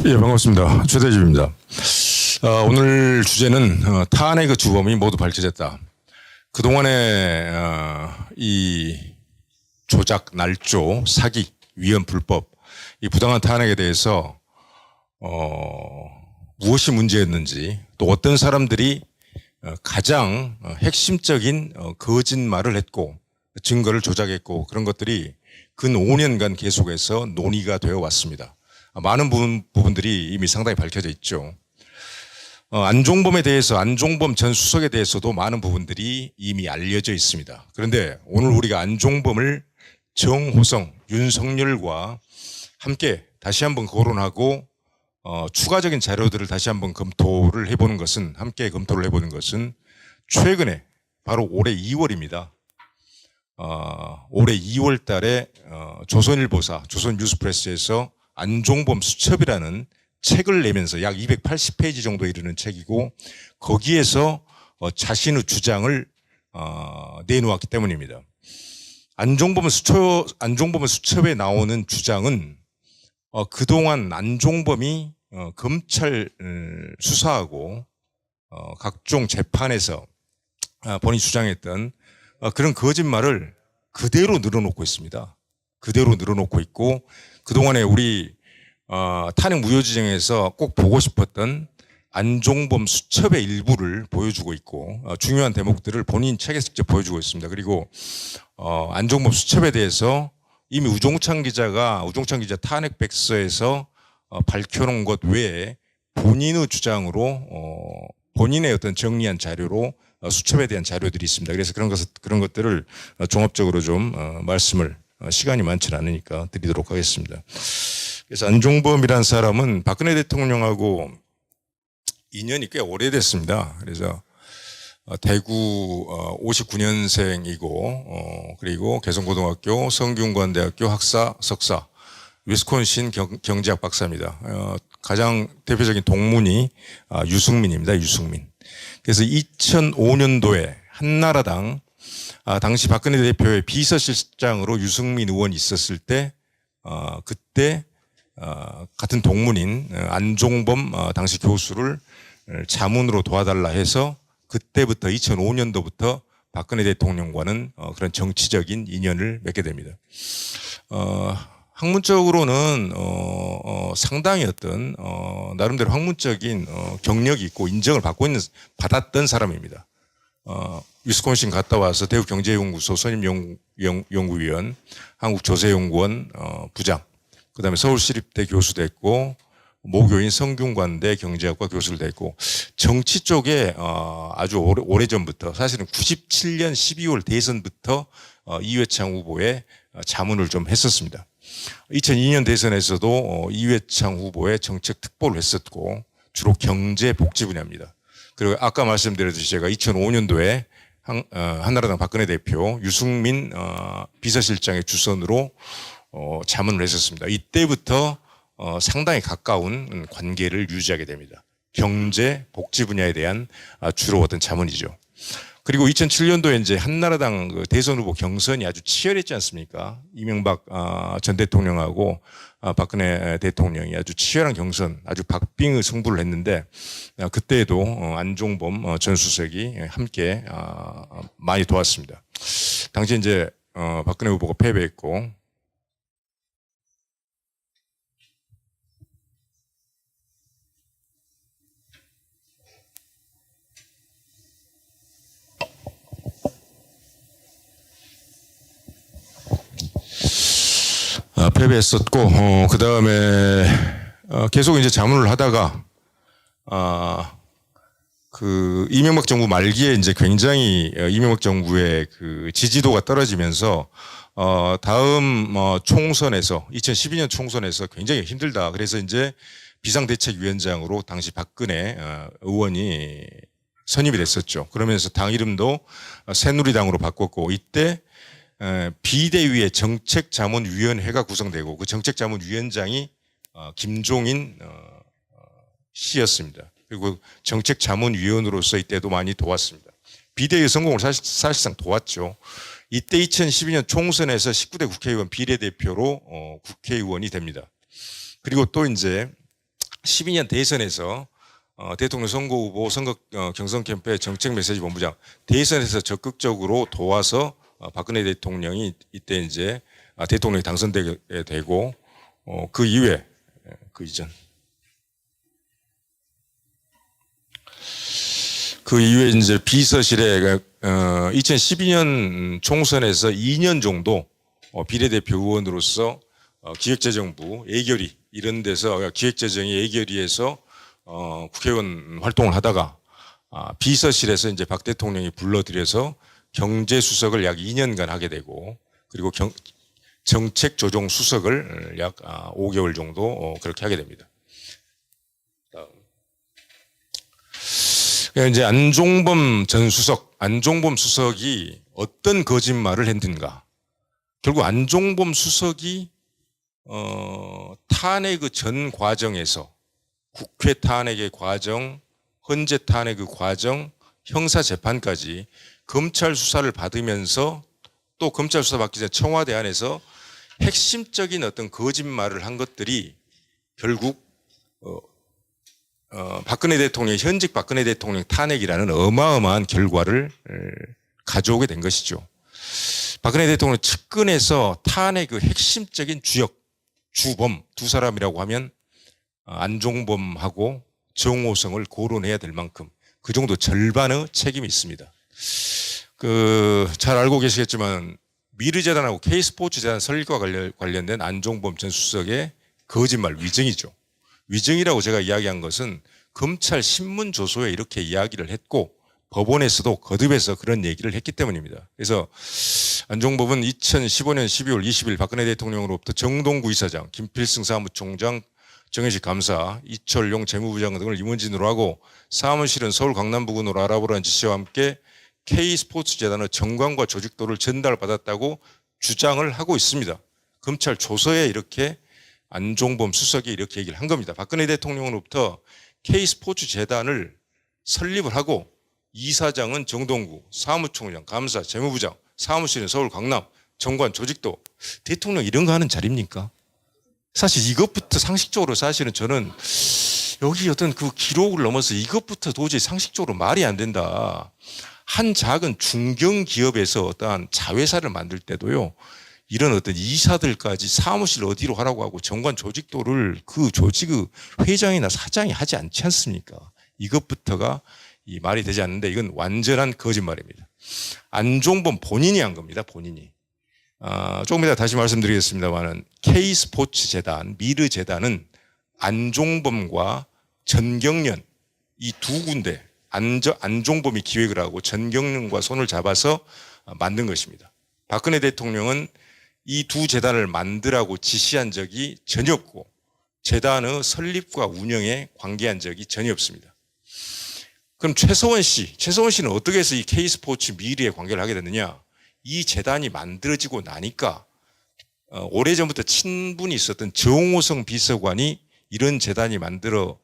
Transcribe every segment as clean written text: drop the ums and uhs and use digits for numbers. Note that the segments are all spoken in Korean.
예, 반갑습니다. 최대집입니다. 오늘 주제는 탄핵의 그 주범이 모두 밝혀졌다. 그동안의 이 조작, 날조, 사기, 위헌, 불법, 이 부당한 탄핵에 대해서 무엇이 문제였는지, 또 어떤 사람들이 가장 핵심적인 거짓말을 했고 증거를 조작했고, 그런 것들이 근 5년간 계속해서 논의가 되어 왔습니다. 많은 부분들이 이미 상당히 밝혀져 있죠. 안종범에 대해서, 안종범 전 수석에 대해서도 많은 부분들이 이미 알려져 있습니다. 그런데 오늘 우리가 안종범을 정호성, 윤석열과 함께 다시 한번 거론하고 추가적인 자료들을 다시 한번 검토를 해보는 것은, 함께 검토를 해보는 것은 최근에 바로 올해 2월입니다. 올해 2월 달에 조선일보사, 조선뉴스프레스에서 안종범 수첩이라는 책을 내면서 약 280페이지 정도 이르는 책이고, 거기에서 자신의 주장을 내놓았기 때문입니다. 안종범 수첩에 나오는 주장은 그동안 안종범이 검찰 수사하고 각종 재판에서 본인이 주장했던 그런 거짓말을 그대로 늘어놓고 있습니다. 그대로 늘어놓고 있고, 그동안에 우리 탄핵 무효지정에서 꼭 보고 싶었던 안종범 수첩의 일부를 보여주고 있고, 중요한 대목들을 본인 책에서 직접 보여주고 있습니다. 그리고 안종범 수첩에 대해서 이미 우종찬 기자 탄핵 백서에서 밝혀놓은 것 외에 본인의 주장으로 본인의 어떤 정리한 자료로 수첩에 대한 자료들이 있습니다. 그래서 그런 것들을 종합적으로 좀 말씀을, 시간이 많지는 않으니까 드리도록 하겠습니다. 그래서 안종범이라는 사람은 박근혜 대통령하고 인연이 꽤 오래됐습니다. 그래서 대구 59년생이고, 그리고 개성고등학교, 성균관대학교 학사, 석사, 위스콘신 경제학 박사입니다. 가장 대표적인 동문이 유승민입니다. 유승민. 그래서 2005년도에 한나라당 당시 박근혜 대표의 비서실장으로 유승민 의원이 있었을 때 그때 같은 동문인 안종범 당시 교수를 자문으로 도와달라 해서 그때부터 2005년도부터 박근혜 대통령과는 그런 정치적인 인연을 맺게 됩니다. 학문적으로는 상당히 어떤 나름대로 학문적인 경력이 있고 인정을 받았던 사람입니다. 위스콘신 갔다 와서 대구경제연구소 선임연구위원, 한국조세연구원 부장, 그다음에 서울시립대 교수도 했고, 모교인 성균관대 경제학과 교수를 했고, 정치 쪽에 아주 오래전부터, 사실은 97년 12월 대선부터 이회창 후보의 자문을 좀 했었습니다. 2002년 대선에서도 이회창 후보의 정책 특보를 했었고, 주로 경제 복지 분야입니다. 그리고 아까 말씀드렸듯이 제가 2005년도에 한나라당 박근혜 대표 유승민 비서실장의 주선으로 자문을 했었습니다. 이때부터 상당히 가까운 관계를 유지하게 됩니다. 경제 복지 분야에 대한 주로 어떤 자문이죠. 그리고 2007년도에 이제 한나라당 그 대선 후보 경선이 아주 치열했지 않습니까? 이명박 전 대통령하고 박근혜 대통령이 아주 치열한 경선, 아주 박빙의 승부를 했는데, 그때에도 안종범 전 수석이 함께 많이 도왔습니다. 당시 이제 박근혜 후보가 패배했고, 패배했었고, 그 다음에 계속 이제 자문을 하다가 그 이명박 정부 말기에 이제 굉장히 이명박 정부의 그 지지도가 떨어지면서 다음 총선에서 2012년 총선에서 굉장히 힘들다. 그래서 이제 비상대책위원장으로 당시 박근혜 의원이 선임이 됐었죠. 그러면서 당 이름도 새누리당으로 바꿨고, 이때 비대위의 정책자문위원회가 구성되고, 그 정책자문위원장이 김종인 씨였습니다. 그리고 정책자문위원으로서 이때도 많이 도왔습니다. 비대위 성공을 사실상 도왔죠. 이때 2012년 총선에서 19대 국회의원 비례대표로 국회의원이 됩니다. 그리고 또 이제 12년 대선에서 대통령 선거 후보 선거 경선 캠페인 정책 메시지 본부장 대선에서 적극적으로 도와서 박근혜 대통령이 이때 이제 대통령이 당선되게 되고 그 이후에 그 이전 그 이후에 이제 비서실에 2012년 총선에서 2년 정도 비례대표 의원으로서 기획재정부 예결위 이런 데서 기획재정위 예결위에서 국회의원 활동을 하다가 비서실에서 이제 박 대통령이 불러들여서 경제수석을 약 2년간 하게 되고 그리고 정책조정수석을 약 5개월 정도 그렇게 하게 됩니다. 이제 안종범 전 수석, 안종범 수석이 어떤 거짓말을 했는가? 결국 안종범 수석이 탄핵 그 전 과정에서 국회 탄핵의 과정, 헌재 탄핵 그 과정, 형사 재판까지 검찰 수사를 받으면서 또 검찰 수사 받기 전에 청와대 안에서 핵심적인 어떤 거짓말을 한 것들이 결국 박근혜 대통령, 현직 박근혜 대통령 탄핵이라는 어마어마한 결과를 가져오게 된 것이죠. 박근혜 대통령 측근에서 탄핵 그 핵심적인 주역, 주범 두 사람이라고 하면 안종범하고 정호성을 거론해야 될 만큼 그 정도 절반의 책임이 있습니다. 잘 알고 계시겠지만 미르재단하고 K스포츠재단 설립과 관련된 안종범 전 수석의 거짓말 위증이죠. 위증이라고 제가 이야기한 것은 검찰 신문 조서에 이렇게 이야기를 했고 법원에서도 거듭해서 그런 얘기를 했기 때문입니다. 그래서 안종범은 2015년 12월 20일 박근혜 대통령으로부터 정동구 이사장, 김필승 사무총장, 정혜식 감사, 이철용 재무부장 등을 임원진으로 하고 사무실은 서울 강남부근으로 알아보라는 지시와 함께 K스포츠재단의 정관과 조직도를 전달받았다고 주장을 하고 있습니다. 검찰 조서에 이렇게 안종범 수석이 이렇게 얘기를 한 겁니다. 박근혜 대통령으로부터 K스포츠재단을 설립을 하고 이사장은 정동구, 사무총장, 감사, 재무부장, 사무실은 서울 강남, 정관, 조직도. 대통령 이런 거 하는 자리입니까? 사실 이것부터 상식적으로 사실은 저는 여기 어떤 그 기록을 넘어서 이것부터 도저히 상식적으로 말이 안 된다. 한 작은 중견기업에서 어떠한 자회사를 만들 때도요. 이런 어떤 이사들까지 사무실 어디로 하라고 하고 정관 조직도를 그 조직의 회장이나 사장이 하지 않지 않습니까? 이것부터가 이 말이 되지 않는데 이건 완전한 거짓말입니다. 안종범 본인이 한 겁니다. 본인이. 조금 이따 다시 말씀드리겠습니다만은 K스포츠재단, 미르재단은 안종범과 전경련 이 두 군데 안종범이 기획을 하고 전경련과 손을 잡아서 만든 것입니다. 박근혜 대통령은 이 두 재단을 만들라고 지시한 적이 전혀 없고 재단의 설립과 운영에 관계한 적이 전혀 없습니다. 그럼 최서원 씨는 어떻게 해서 이 K스포츠 미르에 관계를 하게 됐느냐? 이 재단이 만들어지고 나니까 오래전부터 친분이 있었던 정호성 비서관이 이런 재단이 만들어져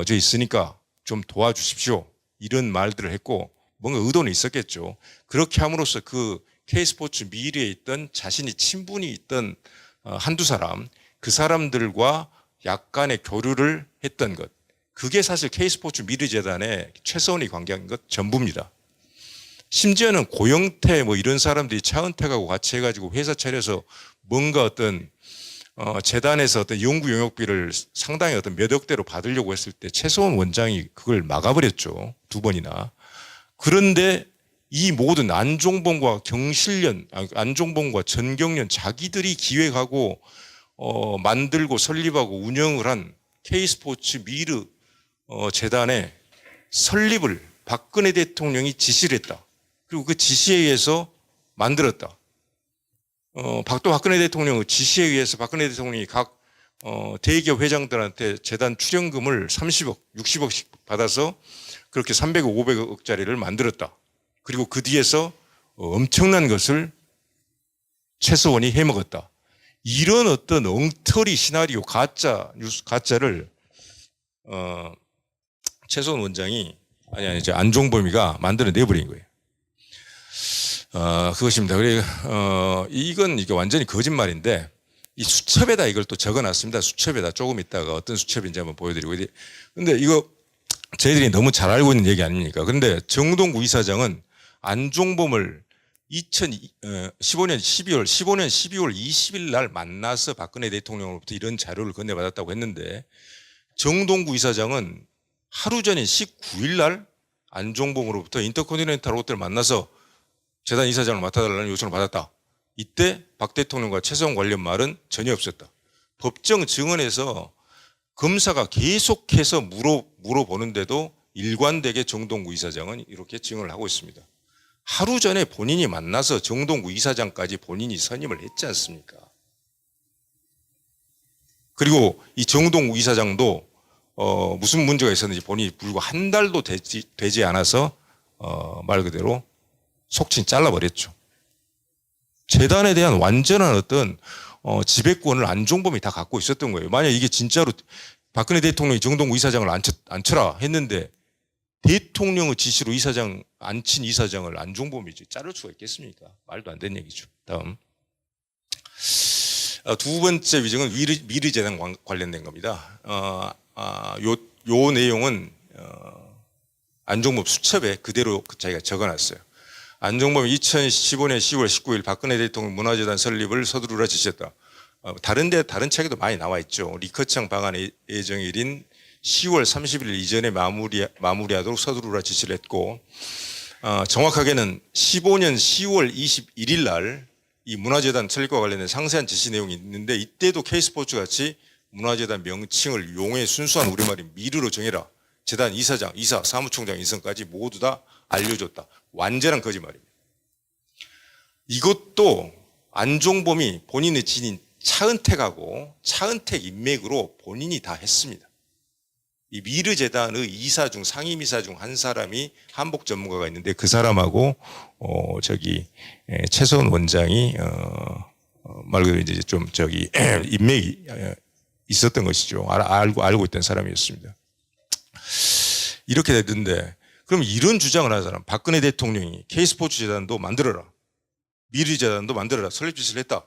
있으니까 좀 도와주십시오. 이런 말들을 했고 뭔가 의도는 있었겠죠. 그렇게 함으로써 그 K스포츠 미르에 있던 자신이 친분이 있던 한두 사람, 그 사람들과 약간의 교류를 했던 것. 그게 사실 K스포츠 미르재단에 최서원이 관계한 것 전부입니다. 심지어는 고영태 뭐 이런 사람들이 차은택하고 같이 해가지고 회사 차려서 뭔가 어떤 재단에서 어떤 연구 용역비를 상당히 어떤 몇 억대로 받으려고 했을 때 최서원 원장이 그걸 막아버렸죠. 2번이나. 그런데 이 모든 안종범과 안종범과 전경련 자기들이 기획하고 만들고 설립하고 운영을 한 K스포츠 미르 재단의 설립을 박근혜 대통령이 지시를 했다. 그리고 그 지시에 의해서 만들었다. 또 박근혜 대통령의 지시에 의해서 박근혜 대통령이 각 대기업 회장들한테 재단 출연금을 30억, 60억씩 받아서 그렇게 300억, 500억짜리를 만들었다. 그리고 그 뒤에서 엄청난 것을 최서원이 해먹었다. 이런 어떤 엉터리 시나리오 가짜를 최서원 원장이 이제 안종범이가 만들어내버린 거예요. 그것입니다. 이건 이게 완전히 거짓말인데 이 수첩에다 이걸 또 적어놨습니다. 수첩에다 조금 있다가 어떤 수첩인지 한번 보여드리고. 근데 이거 저희들이 너무 잘 알고 있는 얘기 아닙니까? 근데 정동구 이사장은 안종범을 2015년 12월 20일 날 만나서 박근혜 대통령으로부터 이런 자료를 건네받았다고 했는데 정동구 이사장은 하루 전인 19일 날 안종범으로부터 인터컨티넨탈 호텔 만나서 재단 이사장을 맡아달라는 요청을 받았다. 이때 박 대통령과 최수원 관련 말은 전혀 없었다. 법정 증언에서 검사가 계속해서 물어보는데도 일관되게 정동구 이사장은 이렇게 증언을 하고 있습니다. 하루 전에 본인이 만나서 정동구 이사장까지 본인이 선임을 했지 않습니까? 그리고 이 정동구 이사장도 무슨 문제가 있었는지 본인이 불과 한 달도 되지 않아서 말 그대로 속칭 잘라버렸죠. 재단에 대한 완전한 어떤 지배권을 안종범이 다 갖고 있었던 거예요. 만약 이게 진짜로 박근혜 대통령이 정동구 이사장을 앉혀라 했는데 대통령의 지시로 이사장 앉힌 이사장을 안종범이 자를 수가 있겠습니까? 말도 안 되는 얘기죠. 다음. 두 번째 위증은 미르재단 관련된 겁니다. 요 내용은 안종범 수첩에 그대로 자기가 적어놨어요. 안종범이 2015년 10월 19일 박근혜 대통령 문화재단 설립을 서두르라 지시했다. 다른 책에도 많이 나와 있죠. 리커창 방한 예정일인 10월 30일 이전에 마무리하도록 서두르라 지시를 했고, 정확하게는 15년 10월 21일 날 이 문화재단 설립과 관련된 상세한 지시 내용이 있는데 이때도 K스포츠 같이 문화재단 명칭을 용의 순수한 우리말인 미르로 정해라. 재단 이사장, 이사, 사무총장 인선까지 모두 다 알려줬다. 완전한 거짓말입니다. 이것도 안종범이 본인의 지인 차은택하고 차은택 인맥으로 본인이 다 했습니다. 이 미르재단의 이사 중 상임이사 중 한 사람이 한복 전문가가 있는데 그 사람하고 최서원 원장이 말 그대로 이제 좀 인맥이 있었던 것이죠. 알고 있던 사람이었습니다. 이렇게 됐는데 그럼 이런 주장을 하는 사람 박근혜 대통령이 K스포츠 재단도 만들어라. 미르재단도 만들어라. 설립 지시를 했다.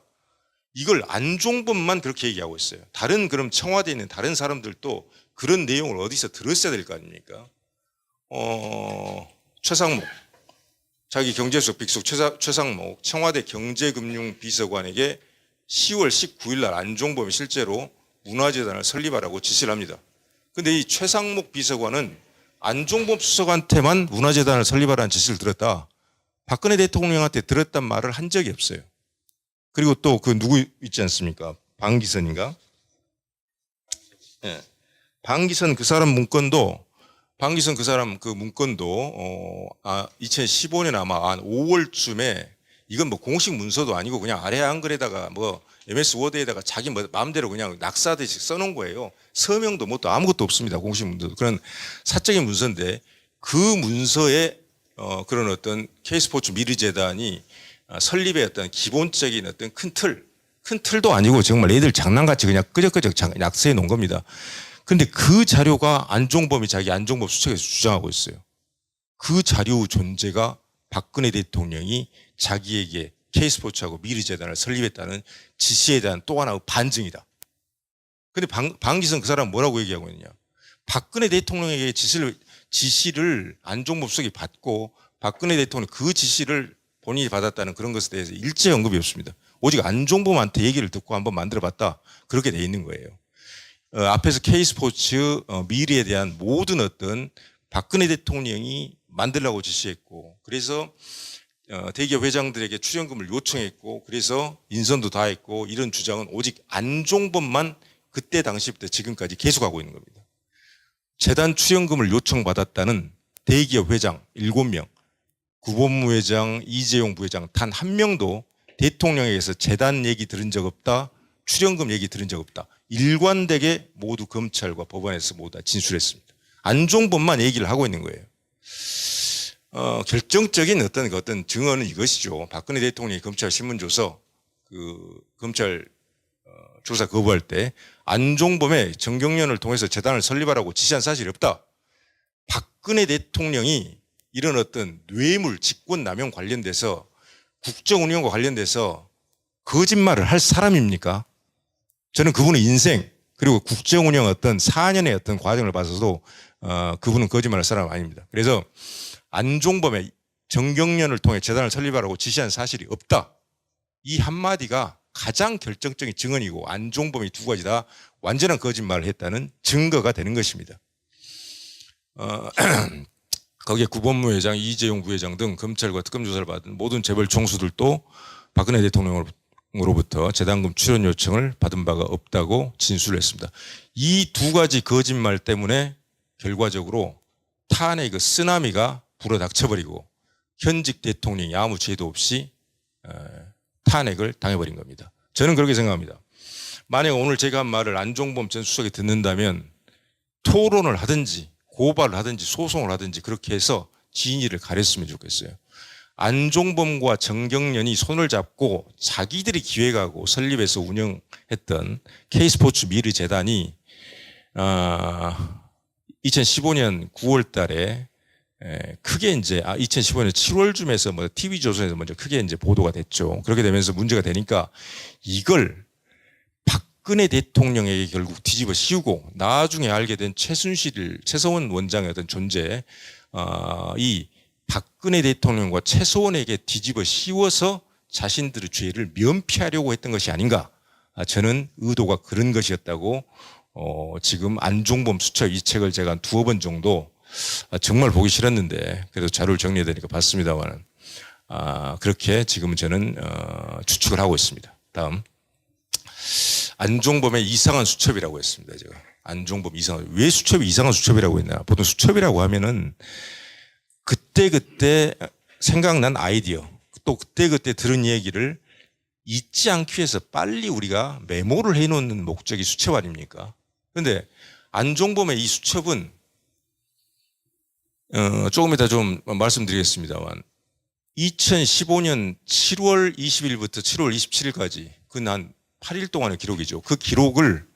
이걸 안종범만 그렇게 얘기하고 있어요. 그럼 청와대에 있는 다른 사람들도 그런 내용을 어디서 들었어야 될 거 아닙니까? 최상목, 자기 경제수석 빅숙 최상목 청와대 경제금융비서관에게 10월 19일 날 안종범이 실제로 문화재단을 설립하라고 지시를 합니다. 근데 이 최상목 비서관은 안종범 수석한테만 문화재단을 설립하라는 지시를 들었다. 박근혜 대통령한테 들었단 말을 한 적이 없어요. 그리고 또 누구 있지 않습니까? 방기선인가? 네. 방기선 그 사람 문건도 2015년 아마 한 5월쯤에 이건 공식 문서도 아니고 그냥 아래 한글에다가 MS 워드에다가 자기 마음대로 그냥 낙사하듯이 써놓은 거예요. 서명도 뭣도 아무것도 없습니다. 공식 문서. 그런 사적인 문서인데 그 문서에 그런 어떤 K스포츠 미르재단이 설립의 어떤 기본적인 어떤 큰 틀도 아니고 정말 애들 장난같이 그냥 끄적끄적 낙서해 놓은 겁니다. 근데 그 자료가 안종범이 자기 안종범 수첩에서 주장하고 있어요. 그 자료 존재가 박근혜 대통령이 자기에게 K스포츠하고 미르재단을 설립했다는 지시에 대한 또 하나의 반증이다. 근데 방기선 그 사람 뭐라고 얘기하고 있느냐. 박근혜 대통령에게 지시를 안종범 수석이 받고 박근혜 대통령 그 지시를 본인이 받았다는 그런 것에 대해서 일체 언급이 없습니다. 오직 안종범한테 얘기를 듣고 한번 만들어봤다. 그렇게 돼 있는 거예요. 앞에서 K스포츠 미르에 대한 모든 어떤 박근혜 대통령이 만들라고 지시했고 그래서 대기업 회장들에게 출연금을 요청했고 그래서 인선도 다 했고 이런 주장은 오직 안종범만 그때 당시부터 지금까지 계속하고 있는 겁니다. 재단 출연금을 요청받았다는 대기업 회장 7명, 구본무 회장, 이재용 부회장 단 한 명도 대통령에게서 재단 얘기 들은 적 없다. 출연금 얘기 들은 적 없다. 일관되게 모두 검찰과 법원에서 모두 다 진술했습니다. 안종범만 얘기를 하고 있는 거예요. 결정적인 어떤 증언은 이것이죠. 박근혜 대통령이 검찰 신문조서 검찰 조사 거부할 때 안종범의 정경련을 통해서 재단을 설립하라고 지시한 사실이 없다. 박근혜 대통령이 이런 어떤 뇌물 직권 남용 관련돼서 국정 운영과 관련돼서 거짓말을 할 사람입니까? 저는 그분의 인생 그리고 국정 운영 어떤 4년의 어떤 과정을 봐서도 그분은 거짓말할 사람 아닙니다. 그래서 안종범의 정경련을 통해 재단을 설립하라고 지시한 사실이 없다. 이 한마디가 가장 결정적인 증언이고 안종범이 두 가지 다 완전한 거짓말을 했다는 증거가 되는 것입니다. 거기에 구본부 회장, 이재용 부회장 등 검찰과 특검 조사를 받은 모든 재벌 총수들도 박근혜 대통령으로부터 재단금 출연 요청을 받은 바가 없다고 진술을 했습니다. 이 두 가지 거짓말 때문에 결과적으로 탄핵의 그 쓰나미가 불어닥쳐버리고 현직 대통령이 아무 죄도 없이 탄핵을 당해버린 겁니다. 저는 그렇게 생각합니다. 만약 오늘 제가 한 말을 안종범 전 수석이 듣는다면 토론을 하든지 고발을 하든지 소송을 하든지 그렇게 해서 진위를 가렸으면 좋겠어요. 안종범과 정경련이 손을 잡고 자기들이 기획하고 설립해서 운영했던 K스포츠 미르재단이 2015년 9월 달에 크게 이제 2015년 7월쯤에서 뭐 TV조선에서 먼저 크게 이제 보도가 됐죠. 그렇게 되면서 문제가 되니까 이걸 박근혜 대통령에게 결국 뒤집어 씌우고 나중에 알게 된 최서원 원장의 어떤 존재, 이 박근혜 대통령과 최서원에게 뒤집어 씌워서 자신들의 죄를 면피하려고 했던 것이 아닌가. 저는 의도가 그런 것이었다고 지금 안종범 수첩 이 책을 제가 한 두어 번 정도 정말 보기 싫었는데 그래도 자료를 정리해야 되니까 봤습니다만 그렇게 지금 저는 추측을 하고 있습니다. 다음 안종범의 이상한 수첩이라고 했습니다. 제가 안종범 이상한 왜 수첩이 이상한 수첩이라고 했나? 보통 수첩이라고 하면은 그때 생각난 아이디어 또 그때 들은 얘기를 잊지 않기 위해서 빨리 우리가 메모를 해놓는 목적이 수첩 아닙니까? 그런데 안종범의 이 수첩은 조금 이따 좀 말씀드리겠습니다만 2015년 7월 20일부터 7월 27일까지 그 한 8일 동안의 기록이죠. 그 기록을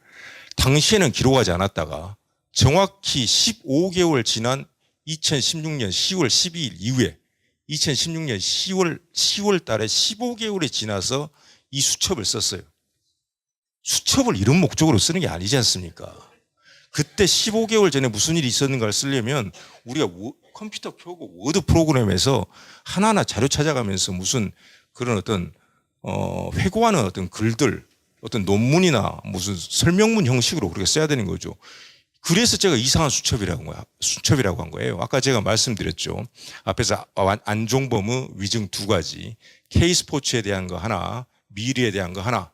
당시에는 기록하지 않았다가 정확히 15개월 지난 2016년 10월 12일 이후에 2016년 10월 달에 15개월이 지나서 이 수첩을 썼어요. 수첩을 이런 목적으로 쓰는 게 아니지 않습니까? 그때 15개월 전에 무슨 일이 있었는가를 쓰려면 우리가 컴퓨터 켜고 워드 프로그램에서 하나하나 자료 찾아가면서 무슨 그런 어떤 회고하는 어떤 글들 어떤 논문이나 무슨 설명문 형식으로 그렇게 써야 되는 거죠. 그래서 제가 이상한 수첩이라고 한 거예요. 아까 제가 말씀드렸죠. 앞에서 안종범의 위증 두 가지, K스포츠에 대한 거 하나, 미르에 대한 거 하나,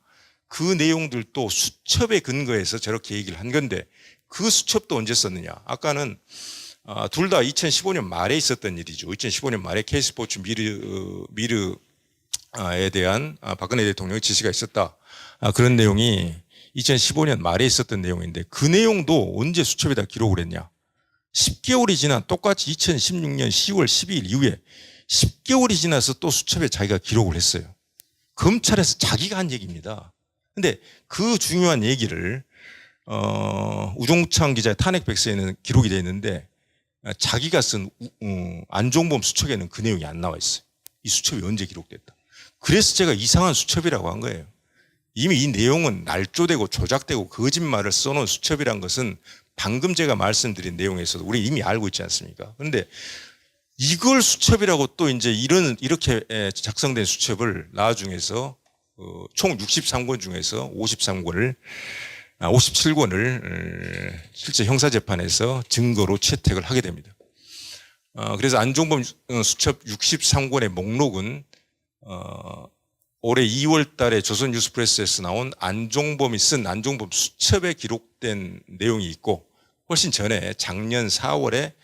그 내용들도 수첩에 근거해서 저렇게 얘기를 한 건데 그 수첩도 언제 썼느냐. 아까는 둘 다 2015년 말에 있었던 일이죠. 2015년 말에 K스포츠 미르에 대한 박근혜 대통령의 지시가 있었다. 그런 내용이 2015년 말에 있었던 내용인데 그 내용도 언제 수첩에다 기록을 했냐. 10개월이 지난 똑같이 2016년 10월 12일 이후에 10개월이 지나서 또 수첩에 자기가 기록을 했어요. 검찰에서 자기가 한 얘기입니다. 근데 그 중요한 얘기를 우종창 기자의 탄핵 백서에는 기록이 되어 있는데 자기가 쓴 안종범 수첩에는 그 내용이 안 나와 있어요. 이 수첩이 언제 기록됐다. 그래서 제가 이상한 수첩이라고 한 거예요. 이미 이 내용은 날조되고 조작되고 거짓말을 써놓은 수첩이란 것은 방금 제가 말씀드린 내용에서도 우리 이미 알고 있지 않습니까? 그런데 이걸 수첩이라고 또 이제 이렇게 작성된 수첩을 나중에서 총 63권 중에서 57권을 실제 형사재판에서 증거로 채택을 하게 됩니다. 그래서 안종범 수첩 63권의 목록은 올해 2월 달에 조선 뉴스프레스에서 나온 안종범이 쓴 안종범 수첩에 기록된 내용이 있고 훨씬 전에 작년 4월에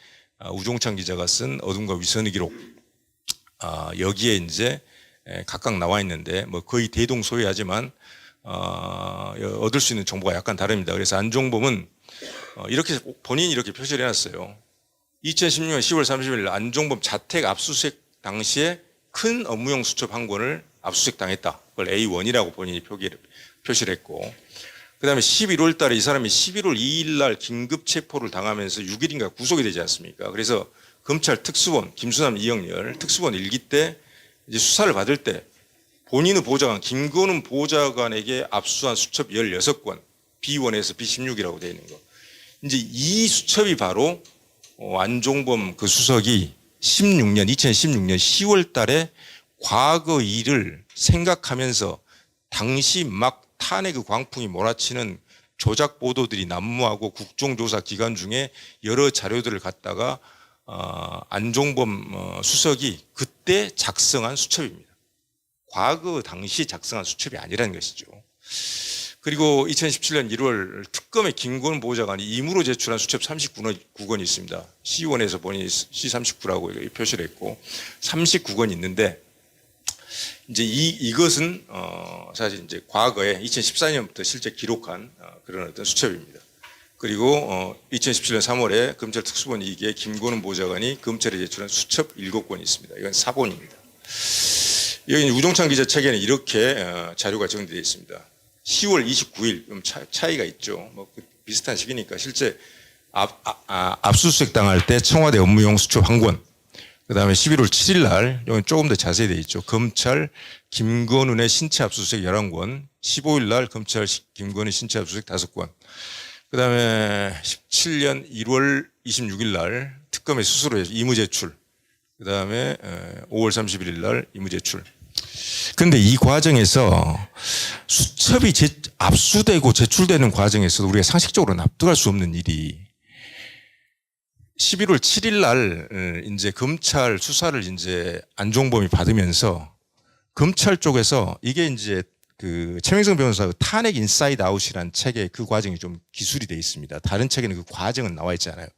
우종창 기자가 쓴 어둠과 위선의 기록 여기에 이제 각각 나와 있는데 뭐 거의 대동소이하지만 얻을 수 있는 정보가 약간 다릅니다. 그래서 안종범은 이렇게 본인이 이렇게 표시를 해놨어요. 2016년 10월 30일 안종범 자택 압수수색 당시에 큰 업무용 수첩 한 권을 압수수색 당했다. 그걸 A1이라고 본인이 표시를 했고 그 다음에 11월 달에 이 사람이 11월 2일 날 긴급 체포를 당하면서 6일인가 구속이 되지 않습니까? 그래서 검찰 특수본 김수남 이영렬 특수본 일기 때 이제 수사를 받을 때 본인의 보좌관 김건훈 보좌관에게 압수한 수첩 16건 B1에서 B16이라고 되어 있는 거. 이제 이 수첩이 바로 안종범 그 수석이 2016년 10월 달에 과거 일을 생각하면서 당시 막 탄핵의 광풍이 몰아치는 조작 보도들이 난무하고 국정조사 기간 중에 여러 자료들을 갖다가 안종범 수석이 그때 작성한 수첩입니다. 과거 당시 작성한 수첩이 아니라는 것이죠. 그리고 2017년 1월 특검의 김건훈 보좌관이 임의로 제출한 수첩 39건이 있습니다. C1에서 본인이 C39라고 표시를 했고 39건이 있는데 이제 이것은 사실 이제 과거에 2014년부터 실제 기록한 그런 어떤 수첩입니다. 그리고 2017년 3월에 검찰 특수본 2기에 김건훈 보좌관이 검찰에 제출한 수첩 7건이 있습니다. 이건 사본입니다. 여기 우종찬 기자 책에는 이렇게 자료가 정리되어 있습니다. 10월 29일 좀 차이가 있죠. 뭐 비슷한 시기니까 실제 압수수색 당할 때 청와대 업무용 수첩 1권, 그다음에 11월 7일 날 여기 조금 더 자세히 되어 있죠. 검찰 김건훈의 신체 압수수색 11권, 15일 날 검찰 김건훈 신체 압수수색 5건, 그다음에 17년 1월 26일 날 특검의 스스로 임의 제출, 그다음에 5월 31일 날 임의 제출. 그런데 이 과정에서 수첩이 압수되고 제출되는 과정에서 우리가 상식적으로 납득할 수 없는 일이 11월 7일 날 이제 검찰 수사를 이제 안종범이 받으면서 검찰 쪽에서 이게 이제 그 최명성 변호사 탄핵 인사이드 아웃이라는 책에 그 과정이 좀 기술이 되어 있습니다. 다른 책에는 그 과정은 나와 있지 않아요.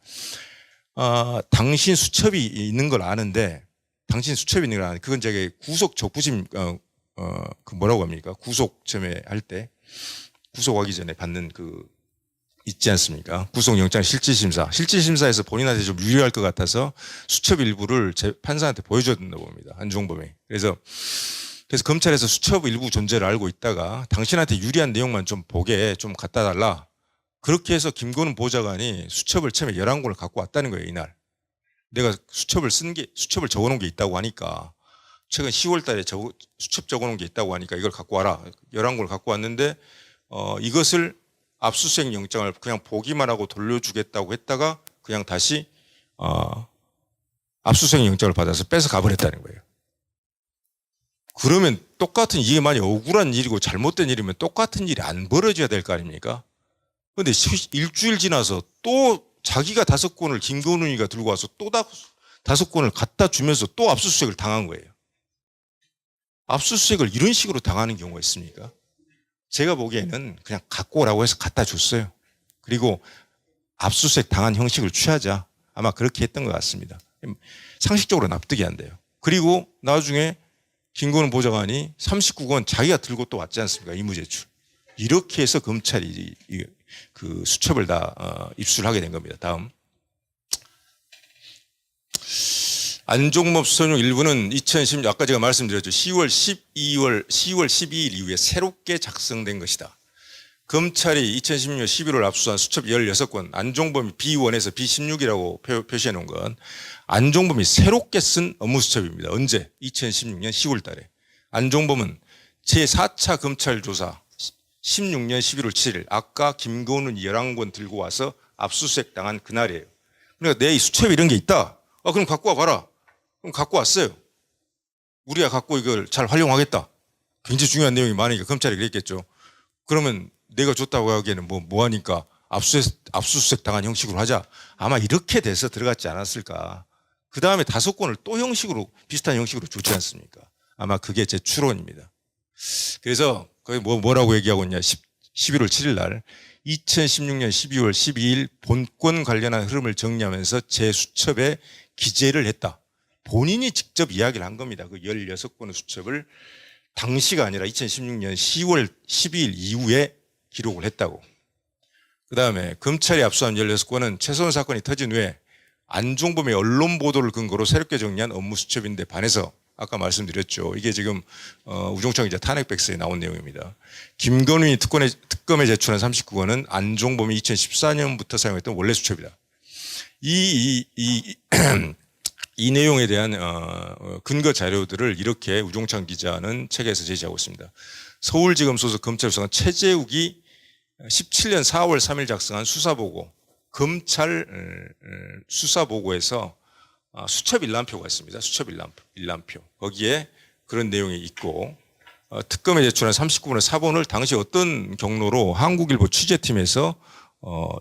당신 수첩이 있는 걸 아는데 당신 수첩이 있는 걸 아는데 그건 제가 구속 적부심 그 뭐라고 합니까? 구속 처음에 할 때 구속하기 전에 받는 그 있지 않습니까? 구속영장 실질심사에서 본인한테 좀 유리할 것 같아서 수첩 일부를 판사한테 보여줘야 된다고 봅니다. 안종범이. 그래서 검찰에서 수첩 일부 존재를 알고 있다가 당신한테 유리한 내용만 좀 보게 좀 갖다 달라. 그렇게 해서 김건훈 보좌관이 수첩을 처음에 11권을 갖고 왔다는 거예요, 이날. 내가 수첩을 적어놓은 게 있다고 하니까 최근 10월 달에 수첩 적어놓은 게 있다고 하니까 이걸 갖고 와라. 11권을 갖고 왔는데 이것을 압수수색 영장을 그냥 보기만 하고 돌려주겠다고 했다가 그냥 다시 압수수색 영장을 받아서 뺏어 가버렸다는 거예요. 그러면 똑같은 이게 만약 억울한 일이고 잘못된 일이면 똑같은 일이 안 벌어져야 될 거 아닙니까? 그런데 일주일 지나서 또 자기가 5건을 김건훈이가 들고 와서 또 5건을 갖다 주면서 또 압수수색을 당한 거예요. 압수수색을 이런 식으로 당하는 경우가 있습니까? 제가 보기에는 그냥 갖고 오라고 해서 갖다 줬어요. 그리고 압수수색 당한 형식을 취하자. 아마 그렇게 했던 것 같습니다. 상식적으로 납득이 안 돼요. 그리고 나중에 김건훈 보좌관이 39건 자기가 들고 또 왔지 않습니까? 임의제출. 이렇게 해서 검찰이 그 수첩을 다 입수를 하게 된 겁니다. 다음. 안종범 수석용 일부는 2010년 아까 제가 말씀드렸죠. 10월 12일 이후에 새롭게 작성된 것이다. 검찰이 2016년 11월 압수한 수첩 16건 안종범이 B1에서 B16이라고 표시해 놓은 건 안종범이 새롭게 쓴 업무수첩입니다. 언제? 2016년 10월 달에. 안종범은 제4차 검찰 조사 16년 11월 7일 아까 김건훈 11권 들고 와서 압수수색 당한 그날이에요. 그러니까 내 이 수첩에 이런 게 있다. 그럼 갖고 와봐라. 그럼 갖고 왔어요. 우리가 갖고 이걸 잘 활용하겠다. 굉장히 중요한 내용이 많으니까 검찰이 그랬겠죠. 그러면 내가 줬다고 하기에는 뭐 하니까 압수수색 당한 형식으로 하자. 아마 이렇게 돼서 들어갔지 않았을까. 그 다음에 5건을 또 비슷한 형식으로 주지 않습니까? 아마 그게 제 추론입니다. 그래서 거기 뭐라고 얘기하고 있냐. 11월 7일 날 2016년 12월 12일 본권 관련한 흐름을 정리하면서 제 수첩에 기재를 했다. 본인이 직접 이야기를 한 겁니다. 그 16건의 수첩을 당시가 아니라 2016년 10월 12일 이후에 기록을 했다고. 그 다음에 검찰이 압수한 16건은 최소한 사건이 터진 후에 안종범의 언론 보도를 근거로 새롭게 정리한 업무 수첩인데 반해서 아까 말씀드렸죠. 이게 지금 우종찬 기자 탄핵백서에 나온 내용입니다. 김건훈이 특검에 제출한 39건은 안종범이 2014년부터 사용했던 원래 수첩이다. 이 내용에 대한 근거 자료들을 이렇게 우종찬 기자는 책에서 제시하고 있습니다. 서울지검 소속 검찰수사관 최재욱이 17년 4월 3일 작성한 수사보고, 검찰 수사보고에서 수첩 일람표가 있습니다. 수첩 일람표. 거기에 그런 내용이 있고, 특검에 제출한 39번의 사본을 당시 어떤 경로로 한국일보 취재팀에서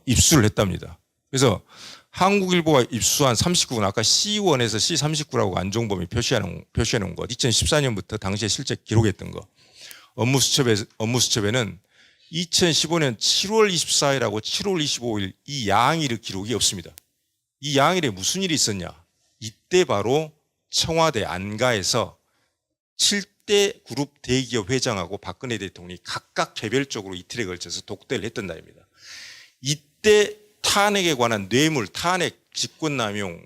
입수를 했답니다. 그래서 한국일보가 입수한 39건, 아까 C1에서 C39라고 안종범이 표시해 놓은 것, 2014년부터 당시에 실제 기록했던 거, 업무 수첩에는 2015년 7월 24일하고 7월 25일 이 양일의 기록이 없습니다. 이 양일에 무슨 일이 있었냐? 이때 바로 청와대 안가에서 7대 그룹 대기업 회장하고 박근혜 대통령이 각각 개별적으로 이틀에 걸쳐서 독대를 했던 날입니다. 이때 탄핵에 관한 뇌물, 탄핵, 직권남용,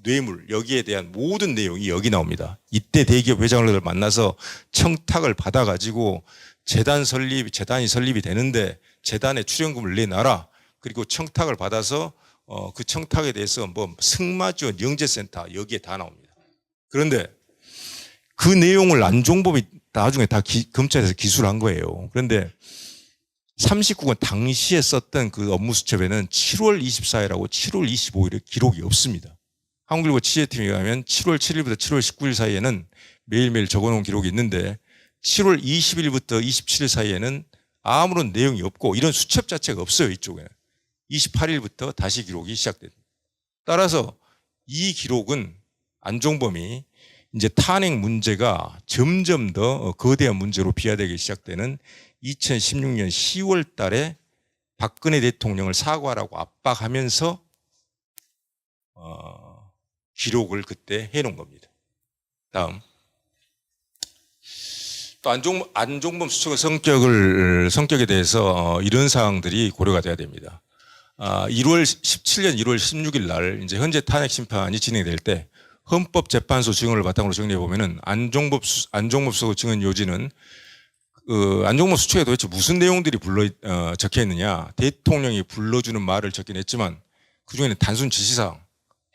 뇌물, 여기에 대한 모든 내용이 여기 나옵니다. 이때 대기업 회장을 만나서 청탁을 받아가지고 재단이 설립이 되는데 재단에 출연금을 내놔라. 그리고 청탁을 받아서 그 청탁에 대해서 뭐 승마지원 영재센터 여기에 다 나옵니다. 그런데 그 내용을 안종범이 나중에 다 검찰에서 기술한 거예요. 그런데 39건 당시에 썼던 그 업무 수첩에는 7월 24일하고 7월 25일의 기록이 없습니다. 한국일보 취재팀에 가면 7월 7일부터 7월 19일 사이에는 매일매일 적어놓은 기록이 있는데 7월 20일부터 27일 사이에는 아무런 내용이 없고 이런 수첩 자체가 없어요. 이쪽에는. 28일부터 다시 기록이 시작됩니다. 따라서 이 기록은 안종범이 이제 탄핵 문제가 점점 더 거대한 문제로 비화되기 시작되는 2016년 10월 달에 박근혜 대통령을 사과하라고 압박하면서 기록을 그때 해놓은 겁니다. 다음. 또 안종범 수석의 성격에 대해서 이런 사항들이 고려가 돼야 됩니다. 17년 1월 16일 날 이제 현재 탄핵 심판이 진행될 때 헌법재판소 증언을 바탕으로 정리해 보면은 안종범 수석의 증언 요지는 안종범 수첩에 도대체 무슨 내용들이 적혀 있느냐. 대통령이 불러주는 말을 적긴 했지만 그중에는 단순 지시사항,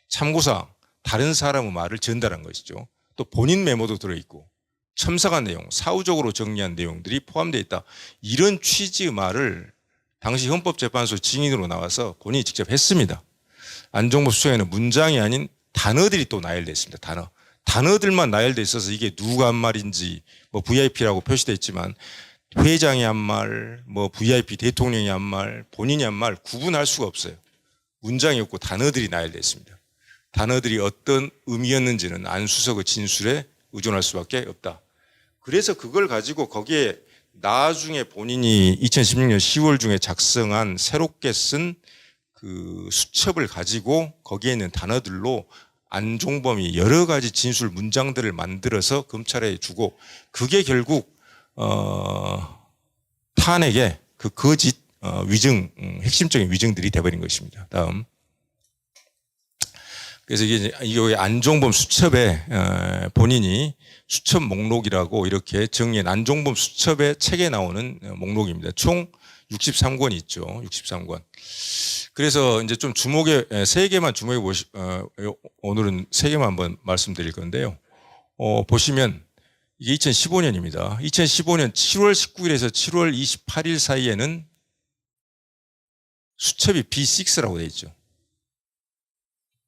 참고사항, 다른 사람의 말을 전달한 것이죠. 또 본인 메모도 들어있고 첨삭한 내용, 사후적으로 정리한 내용들이 포함되어 있다. 이런 취지의 말을 당시 헌법재판소 증인으로 나와서 본인이 직접 했습니다. 안종범 수석에는 문장이 아닌 단어들이 또 나열되어 있습니다. 단어들만 나열되어 있어서 이게 누가 한 말인지 뭐 VIP라고 표시되어 있지만 회장이 한 말, 뭐 VIP 대통령이 한 말, 본인이 한 말 구분할 수가 없어요. 문장이 없고 단어들이 나열되어 있습니다. 단어들이 어떤 의미였는지는 안 수석의 진술에 의존할 수밖에 없다. 그래서 그걸 가지고 거기에 나중에 본인이 2016년 10월 중에 작성한 새롭게 쓴 그 수첩을 가지고 거기에 있는 단어들로 안종범이 여러 가지 진술 문장들을 만들어서 검찰에 주고 그게 결국 탄핵의 그 거짓 위증, 핵심적인 위증들이 돼버린 것입니다. 다음. 그래서 이게 안종범 수첩에 본인이 수첩 목록이라고 이렇게 정리한 안종범 수첩의 책에 나오는 목록입니다. 총 63권이 있죠. 63권. 그래서 이제 좀 세 개만 오늘은 세 개만 한번 말씀드릴 건데요. 보시면 이게 2015년입니다. 2015년 7월 19일에서 7월 28일 사이에는 수첩이 B6라고 되어 있죠.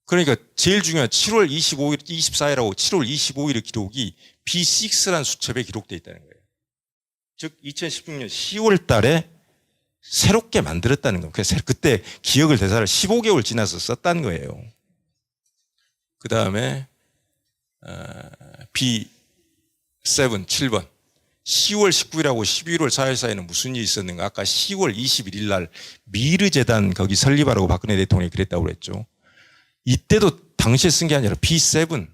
그러니까 제일 중요한 7월 25일, 24일하고 7월 25일의 기록이 B6라는 수첩에 기록되어 있다는 거예요. 즉 2016년 10월 달에 새롭게 만들었다는 거예요. 그래서 그때 기억을 대사를 15개월 지나서 썼다는 거예요. 그 다음에 B7, 7번. 10월 19일하고 11월 4일 사이에는 무슨 일이 있었는가? 아까 10월 21일 날 미르재단 거기 설립하라고 박근혜 대통령이 그랬다고 그랬죠. 이때도 당시에 쓴 게 아니라 B7에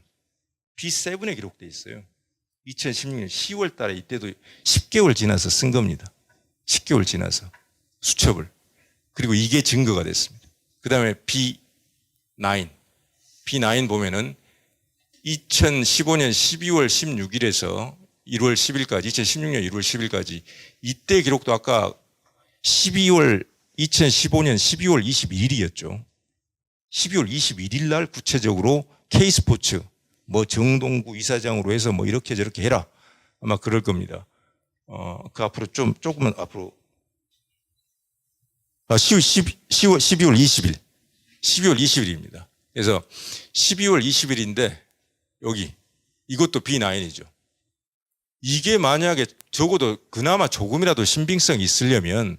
기록되어 있어요. 2016년 10월 달에 이때도 10개월 지나서 쓴 겁니다. 10개월 지나서 수첩을. 그리고 이게 증거가 됐습니다. 그 다음에 B9 보면은 2015년 12월 16일에서 1월 10일까지 2016년 1월 10일까지 이때 기록도 아까 2015년 12월 21일이었죠. 12월 21일 날 구체적으로 K스포츠 뭐 정동구 이사장으로 해서 뭐 이렇게 저렇게 해라 아마 그럴 겁니다. 그 앞으로 조금만 앞으로 12월 20일 12월 20일입니다. 그래서 12월 20일인데 여기 이것도 B9이죠. 이게 만약에 적어도 그나마 조금이라도 신빙성이 있으려면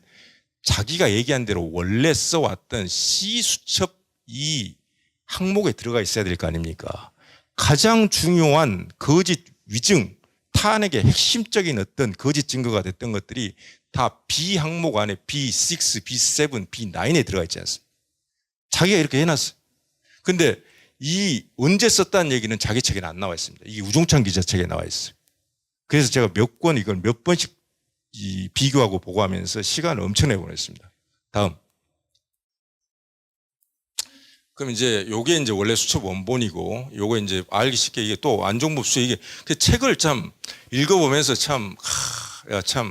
자기가 얘기한 대로 원래 써왔던 C수첩 이 항목에 들어가 있어야 될 거 아닙니까? 가장 중요한 거짓 위증, 탄핵의 핵심적인 어떤 거짓 증거가 됐던 것들이 다 B 항목 안에 B6, B7, B9에 들어가 있지 않습니까? 자기가 이렇게 해놨어요. 근데 이 언제 썼다는 얘기는 자기 책에는 안 나와 있습니다. 이게 우종찬 기자 책에 나와 있어요. 그래서 제가 이걸 몇 번씩 비교하고 보고하면서 시간을 엄청나게 보냈습니다. 다음. 그럼 이제 요게 이제 원래 수첩 원본이고 요거 이제 알기 쉽게 이게 또 안종범 수첩 이게 그 책을 참 읽어보면서 참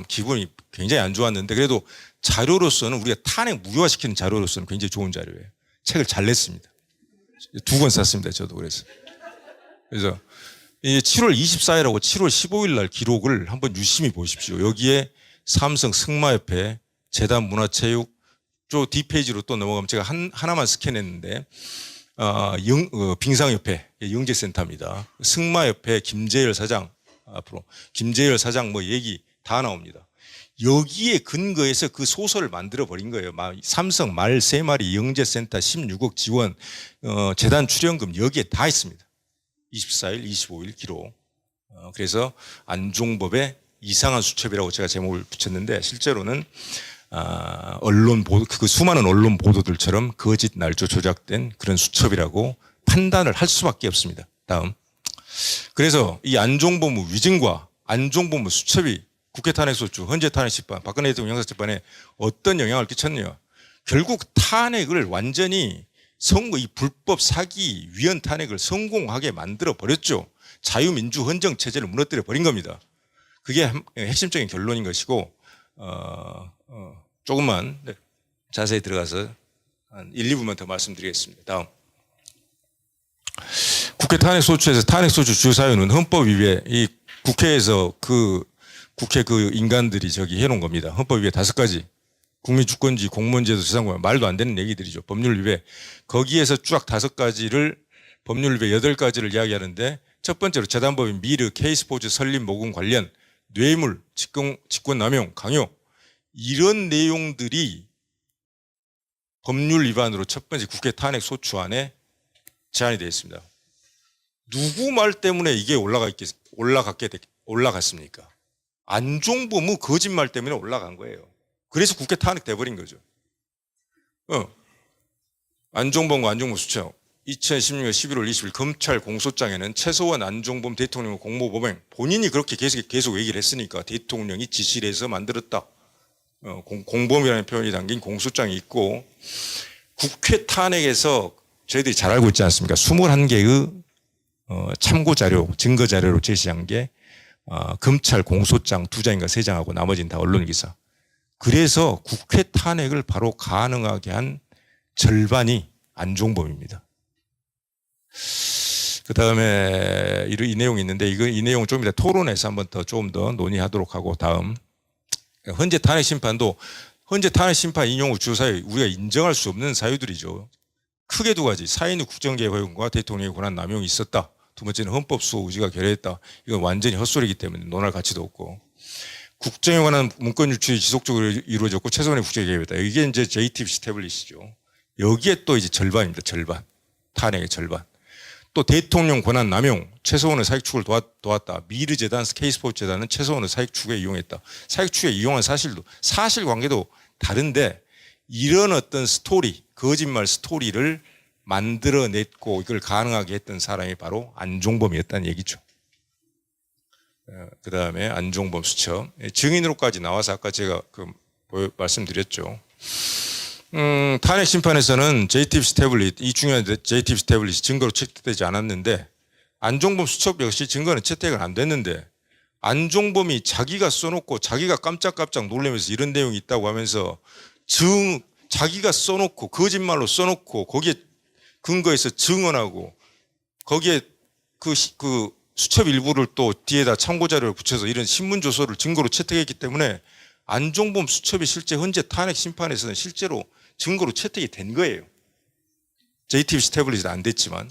기분이 굉장히 안 좋았는데 그래도 자료로서는 우리가 탄핵 무효화시키는 자료로서는 굉장히 좋은 자료예요. 책을 잘 냈습니다. 2권 샀습니다. 저도 그래서 이 7월 24일하고 7월 15일 날 기록을 한번 유심히 보십시오. 여기에 삼성 승마협회, 재단문화체육, 저 뒷페이지로 또 넘어가면 제가 하나만 스캔했는데, 빙상협회, 영재센터입니다. 승마협회 김재열 사장, 앞으로 김재열 사장 뭐 얘기 다 나옵니다. 여기에 근거해서 그 소설을 만들어 버린 거예요. 삼성 말 3마리 영재센터 16억 지원, 재단 출연금 여기에 다 있습니다. 24일, 25일 기록. 그래서 안종범의 이상한 수첩이라고 제가 제목을 붙였는데 실제로는 언론 보도, 그 수많은 언론 보도들처럼 거짓 날조 조작된 그런 수첩이라고 판단을 할 수밖에 없습니다. 다음. 그래서 이 안종범의 위증과 안종범의 수첩이 국회 탄핵소추, 헌재 탄핵심판, 박근혜 대통령 형사재판에 어떤 영향을 끼쳤느냐. 결국 탄핵을 완전히 이 불법 사기 위헌 탄핵을 성공하게 만들어 버렸죠. 자유민주 헌정 체제를 무너뜨려 버린 겁니다. 그게 핵심적인 결론인 것이고 조금만 자세히 들어가서 한 1, 2분만 더 말씀드리겠습니다. 다음. 국회 탄핵소추에서 탄핵소추 주요 사유는 헌법 위에 이 국회에서 국회 인간들이 저기 해놓은 겁니다. 헌법 위에 5가지. 국민주권주의, 공무원제도, 재산권 말도 안 되는 얘기들이죠. 법률 위배. 거기에서 쫙 5가지를 법률 위배 8가지를 이야기하는데 첫 번째로 재단법인 미르, K스포츠 설립 모금 관련 뇌물, 직권남용, 강요 이런 내용들이 법률 위반으로 첫 번째 국회 탄핵 소추안에 제한이 되어 있습니다. 누구 말 때문에 이게 올라갔습니까? 안종범의 거짓말 때문에 올라간 거예요. 그래서 국회 탄핵 돼버린 거죠. 안종범과 안종범 수첩 2016년 11월 20일 검찰 공소장에는 최소한 안종범 대통령의 공모범행 본인이 그렇게 계속 얘기를 했으니까 대통령이 지시를 해서 만들었다. 공범이라는 표현이 담긴 공소장이 있고 국회 탄핵에서 저희들이 잘 알고 있지 않습니까? 21개의 참고자료, 증거자료로 제시한 게 검찰 공소장 2장인가 3장하고 나머지는 다 언론기사. 그래서 국회 탄핵을 바로 가능하게 한 절반이 안종범입니다. 그 다음에 이 내용이 있는데 이 내용은 좀 이따 토론에서 한번 좀 더 논의하도록 하고 다음. 헌재 탄핵 심판도 헌재 탄핵 심판 인용 후 주요 사유 우리가 인정할 수 없는 사유들이죠. 크게 2가지. 사인 후 국정개혁 허용과 대통령의 권한 남용이 있었다. 2번째는 헌법 수호 의지가 결여했다. 이건 완전히 헛소리이기 때문에 논할 가치도 없고. 국정에 관한 문건 유출이 지속적으로 이루어졌고 최소한의 국정에 개입했다. 이게 이제 JTBC 태블릿이죠. 여기에 또 이제 절반입니다. 절반. 탄핵의 절반. 또 대통령 권한 남용, 최소한의 사익 추구를 도왔다. 미르 재단, K스포츠 재단은 최소한의 사익 추구에 이용했다. 사익 추구에 이용한 사실관계도 다른데 이런 어떤 스토리, 거짓말 스토리를 만들어냈고 이걸 가능하게 했던 사람이 바로 안종범이었다는 얘기죠. 그 다음에 안종범 수첩. 증인으로까지 나와서 아까 제가 말씀드렸죠. 탄핵 심판에서는 JTBC 태블릿, 이 중요한 JTBC 태블릿이 증거로 채택되지 않았는데 안종범 수첩 역시 증거는 채택은 안 됐는데 안종범이 자기가 써놓고 자기가 깜짝깜짝 놀라면서 이런 내용이 있다고 하면서 자기가 써놓고 거짓말로 써놓고 거기에 근거해서 증언하고 거기에 그 수첩 일부를 또 뒤에다 참고자료를 붙여서 이런 신문 조서를 증거로 채택했기 때문에 안종범 수첩이 실제 헌재 탄핵 심판에서는 실제로 증거로 채택이 된 거예요. JTBC 태블릿은 안 됐지만.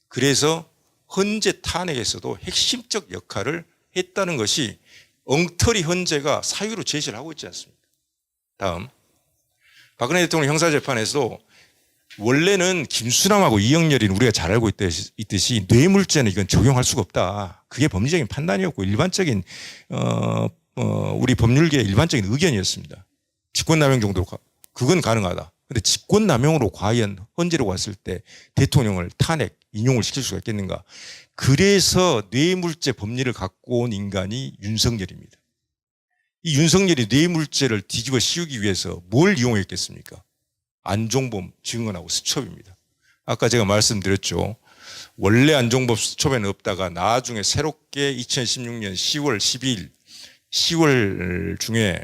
그래서 헌재 탄핵에서도 핵심적 역할을 했다는 것이 엉터리 헌재가 사유로 제시를 하고 있지 않습니까? 다음, 박근혜 대통령 형사재판에서도 원래는 김수남하고 이영렬이는 우리가 잘 알고 있듯이 뇌물죄는 이건 적용할 수가 없다. 그게 법리적인 판단이었고 일반적인 우리 법률계의 일반적인 의견이었습니다. 직권남용 정도로 그건 가능하다. 그런데 직권남용으로 과연 헌재로 왔을 때 대통령을 탄핵, 인용을 시킬 수가 있겠는가. 그래서 뇌물죄 법리를 갖고 온 인간이 윤석열입니다. 이 윤석열이 뇌물죄를 뒤집어 씌우기 위해서 뭘 이용했겠습니까? 안종범 증언하고 수첩입니다. 아까 제가 말씀드렸죠. 원래 안종범 수첩에는 없다가 나중에 새롭게 2016년 10월 12일 10월 중에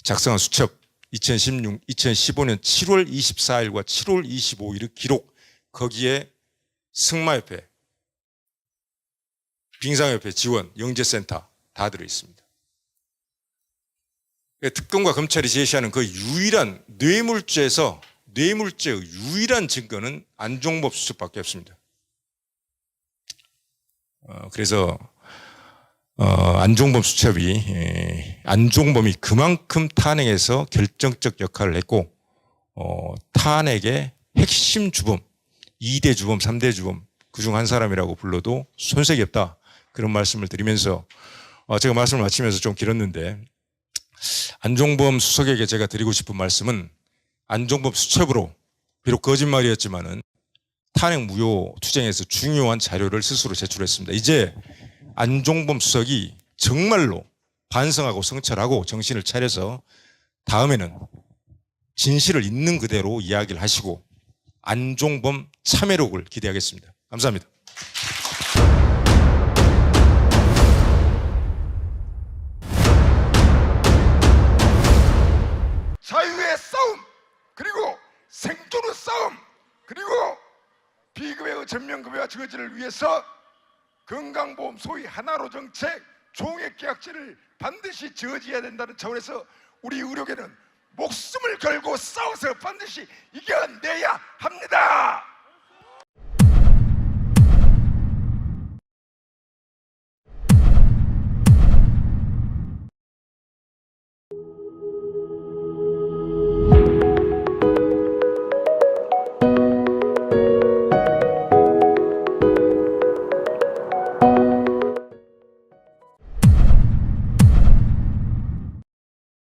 작성한 수첩 2015년 7월 24일과 7월 25일 기록 거기에 승마협회, 빙상협회 지원, 영재센터 다 들어있습니다. 특검과 검찰이 제시하는 그 유일한 뇌물죄의 유일한 증거는 안종범 수첩밖에 없습니다. 그래서 안종범 수첩이 안종범이 그만큼 탄핵에서 결정적 역할을 했고 탄핵의 핵심 주범 2대 주범 3대 주범 그중 한 사람이라고 불러도 손색이 없다. 그런 말씀을 드리면서 제가 말씀을 마치면서 좀 길었는데 안종범 수석에게 제가 드리고 싶은 말씀은 안종범 수첩으로 비록 거짓말이었지만은 탄핵 무효 투쟁에서 중요한 자료를 스스로 제출했습니다. 이제 안종범 수석이 정말로 반성하고 성찰하고 정신을 차려서 다음에는 진실을 있는 그대로 이야기를 하시고 안종범 참회록을 기대하겠습니다. 감사합니다. 자유의 싸움, 그리고 생존의 싸움, 그리고 비급여의 전면급여와 저지를 위해서 건강보험 소위 하나로 정책, 종액계약제를 반드시 저지해야 된다는 차원에서 우리 의료계는 목숨을 걸고 싸워서 반드시 이겨내야 합니다.